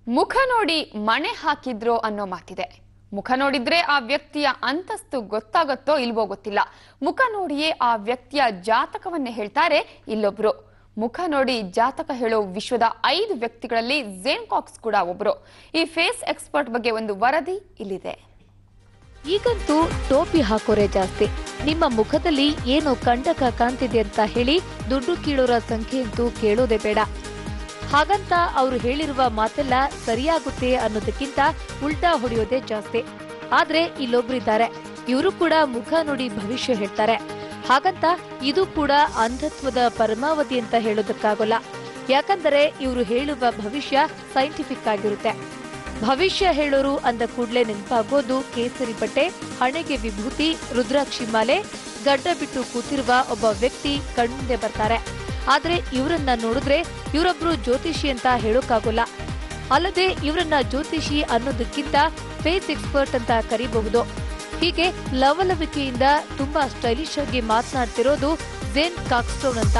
ಮುಖ ನೋಡಿ ಮಣೆ ಹಾಕಿದ್ರೋ ಅನ್ನೋ ಮಾತಿದೆ. ಮುಖ ನೋಡಿದ್ರೆ ಆ ವ್ಯಕ್ತಿಯ ಅಂತಸ್ತು ಗೊತ್ತಾಗುತ್ತೋ ಇಲ್ವೋ ಗೊತ್ತಿಲ್ಲ. ಮುಖ ನೋಡಿಯೇ ಆ ವ್ಯಕ್ತಿಯ ಜಾತಕವನ್ನೇ ಹೇಳ್ತಾರೆ ಇಲ್ಲೊಬ್ರು. ಮುಖ ನೋಡಿ ಜಾತಕ ಹೇಳೋ ವಿಶ್ವದ 5 ವ್ಯಕ್ತಿಗಳಲ್ಲಿ ಝೇನ್ ಕಾಕ್ಸ್ ಕೂಡ ಒಬ್ರು. ಈ ಫೇಸ್ ಎಕ್ಸ್ಪರ್ಟ್ ಬಗ್ಗೆ ಒಂದು ವರದಿ ಇಲ್ಲಿದೆ. ಈಗಂತೂ ಟೋಪಿ ಹಾಕೋರೆ ಜಾಸ್ತಿ. ನಿಮ್ಮ ಮುಖದಲ್ಲಿ ಏನೋ ಕಂಟಕ ಕಾಣ್ತಿದೆ ಅಂತ ಹೇಳಿ ದುಡ್ಡು ಕೀಳೋರ ಸಂಖ್ಯೆ ಅಂತೂ ಕೇಳೋದೇ ಬೇಡ. ಹಾಗಂತ ಅವರು ಹೇಳಿರುವ ಮಾತೆಲ್ಲ ಸರಿಯಾಗುತ್ತೆ ಅನ್ನೋದಕ್ಕಿಂತ ಉಲ್ಟಾ ಹೊಡೆಯೋದೇ ಜಾಸ್ತಿ. ಆದ್ರೆ ಇಲ್ಲೊಬ್ರಿದ್ದಾರೆ, ಇವರು ಕೂಡ ಮುಖ ನೋಡಿ ಭವಿಷ್ಯ ಹೇಳ್ತಾರೆ. ಹಾಗಂತ ಇದು ಕೂಡ ಅಂಧತ್ವದ ಪರಮಾವಧಿ ಅಂತ ಹೇಳೋದಕ್ಕಾಗಲ್ಲ. ಯಾಕಂದರೆ ಇವರು ಹೇಳುವ ಭವಿಷ್ಯ ಸೈಂಟಿಫಿಕ್ ಆಗಿರುತ್ತೆ. ಭವಿಷ್ಯ ಹೇಳೋರು ಅಂದ ಕೂಡಲೇ ನೆನಪಾಗೋದು ಕೇಸರಿ ಬಟ್ಟೆ, ಹಣೆಗೆ ವಿಭೂತಿ, ರುದ್ರಾಕ್ಷಿ ಮಾಲೆ, ಗಡ್ಡ ಬಿಟ್ಟು ಕೂತಿರುವ ಒಬ್ಬ ವ್ಯಕ್ತಿ ಕಣ್ಮುಂದೆ ಬರ್ತಾರೆ. ಆದ್ರೆ ಇವರನ್ನ ನೋಡಿದ್ರೆ ಇವರೊಬ್ರು ಜ್ಯೋತಿಷಿ ಅಂತ ಹೇಳೋಕ್ಕಾಗೋಲ್ಲ. ಅಲ್ಲದೆ ಇವರನ್ನ ಜ್ಯೋತಿಷಿ ಅನ್ನೋದಕ್ಕಿಂತ ಫೇಸ್ ಎಕ್ಸ್ಪರ್ಟ್ ಅಂತ ಕರೀಬಹುದು. ಹೀಗೆ ಲವಲವಿಕೆಯಿಂದ ತುಂಬಾ ಸ್ಟೈಲಿಶ್ ಆಗಿ ಮಾತನಾಡ್ತಿರೋದು ಝೇನ್ ಕಾಕ್ಸ್ಟೋನ್ ಅಂತ.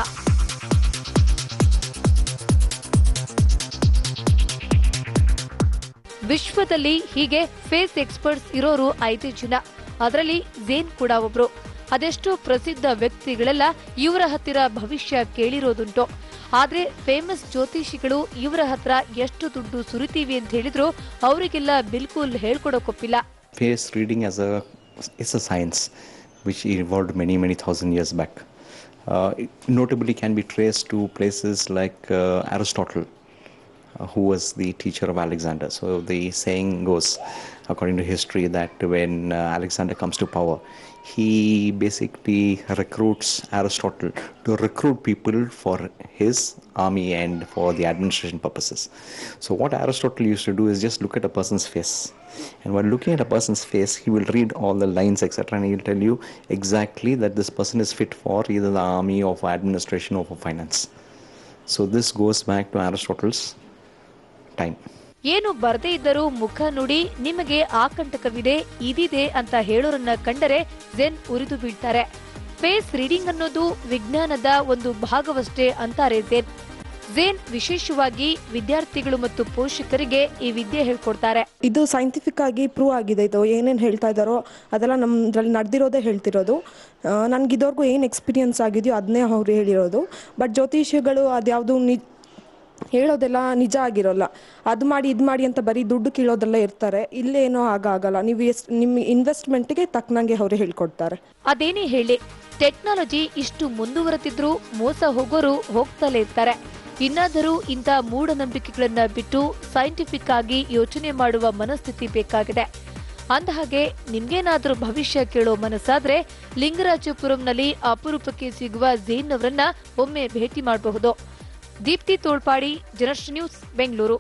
ವಿಶ್ವದಲ್ಲಿ ಹೀಗೆ ಫೇಸ್ ಎಕ್ಸ್ಪರ್ಟ್ಸ್ ಇರೋರು 5 ಜನ. ಅದರಲ್ಲಿ ಝೇನ್ ಕೂಡ ಒಬ್ರು. ಅದೆಷ್ಟೋ ಪ್ರಸಿದ್ಧ ವ್ಯಕ್ತಿಗಳೆಲ್ಲ ಇವರ ಹತ್ತಿರ ಭವಿಷ್ಯ ಕೇಳಿರೋದುಂಟು. ಆದ್ರೆ ಫೇಮಸ್ ಜ್ಯೋತಿಷಿಗಳು ಇವರ ಹತ್ರ ಎಷ್ಟು ದುಡ್ಡು ಸುರಿತೀವಿ ಅಂತ ಹೇಳಿದ್ರು ಅವರಿಗೆಲ್ಲ ಬಿಲ್ಕುಲ್ ಹೇಳ್ಕೊಡೋಕೊಪ್ಪಿಲ್ಲ. Face reading is a science which evolved many thousand years back. It notably can be traced to places like Aristotle, who was the teacher of Alexander. So the saying goes, according to history, that when Alexander comes to power, he basically recruits Aristotle to recruit people for his army and for the administration purposes. So what Aristotle used to do is just look at a person's face. And while looking at a person's face, he will read all the lines, etc. And he will tell you exactly that this person is fit for either the army or for administration or for finance. So this goes back to Aristotle's time. ಏನು ಬರದೇ ಇದ್ದರೂ ಮುಖ ನೋಡಿ ನಿಮಗೆ ಆಕಂಟಕವಿದೆ, ಇದಿದೆ ಅಂತ ಹೇಳೋರನ್ನ ಕಂಡರೆ Zane ಉರಿದು ಬೀಳ್ತಾರೆ. ಫೇಸ್ ರೀಡಿಂಗ್ ಅನ್ನೋದು ವಿಜ್ಞಾನದ ಒಂದು ಭಾಗವಷ್ಟೇ ಅಂತಾರೆ ಝೇನ್. ಝೇನ್ ವಿಶೇಷವಾಗಿ ವಿದ್ಯಾರ್ಥಿಗಳು ಮತ್ತು ಪೋಷಕರಿಗೆ ಈ ವಿದ್ಯೆ ಹೇಳ್ಕೊಡ್ತಾರೆ. ಇದು ಸೈಂಟಿಫಿಕ್ ಆಗಿ ಪ್ರೂವ್ ಆಗಿದೆ. ಇದು ಏನೇನು ಹೇಳ್ತಾ ಇದ್ದಾರೋ ಅದೆಲ್ಲ ನಮ್ದ್ರಲ್ಲಿ ನಡೆದಿರೋದೇ ಹೇಳ್ತಿರೋದು. ನನ್ಗೆ ಇದುವರೆಗೂ ಏನು ಎಕ್ಸ್ಪೀರಿಯನ್ಸ್ ಆಗಿದೆಯೋ ಅದನ್ನೇ ಅವ್ರು ಹೇಳಿರೋದು. ಬಟ್ ಜ್ಯೋತಿಷಿಗಳು ಅದ್ಯಾವುದು ಹೇಳೋದೆಲ್ಲ ನಿಜ ಆಗಿರೋಲ್ಲ. ಅದು ಮಾಡಿ ಇದು ಮಾಡಿ ಅಂತ ಬರೀ ದುಡ್ಡು ಕೀಳೋದೆಲ್ಲ ಇರ್ತಾರೆ. ಇಲ್ಲೇನೋ ಆಗಲ್ಲ. ನೀವು ನಿಮ್ಮ ಇನ್ವೆಸ್ಟ್ಮೆಂಟ್ಗೆ ತಕ್ಕನಂಗೆ ಅವರು ಹೇಳ್ಕೊಡ್ತಾರೆ. ಅದೇನೇ ಹೇಳಿ, ಟೆಕ್ನಾಲಜಿ ಇಷ್ಟು ಮುಂದುವರೆದಿದ್ರು ಮೋಸ ಹೋಗೋರು ಹೋಗ್ತಲೇ ಇರ್ತಾರೆ. ಇನ್ನಾದರೂ ಇಂಥ ಮೂಢನಂಬಿಕೆಗಳನ್ನ ಬಿಟ್ಟು ಸೈಂಟಿಫಿಕ್ ಆಗಿ ಯೋಚನೆ ಮಾಡುವ ಮನಸ್ಥಿತಿ ಬೇಕಾಗಿದೆ. ಅಂದಹಾಗೆ ನಿಮ್ಗೇನಾದ್ರೂ ಭವಿಷ್ಯ ಕೇಳೋ ಮನಸ್ಸಾದ್ರೆ ಲಿಂಗರಾಜಪುರಂನಲ್ಲಿ ಅಪರೂಪಕ್ಕೆ ಸಿಗುವ ಝೇನ್ ಅವರನ್ನ ಒಮ್ಮೆ ಭೇಟಿ ಮಾಡಬಹುದು. ದೀಪ್ತಿ ತೋಳ್ಪಾಡಿ, ಜನಶ್ರೀ ನ್ಯೂಸ್, ಬೆಂಗಳೂರು.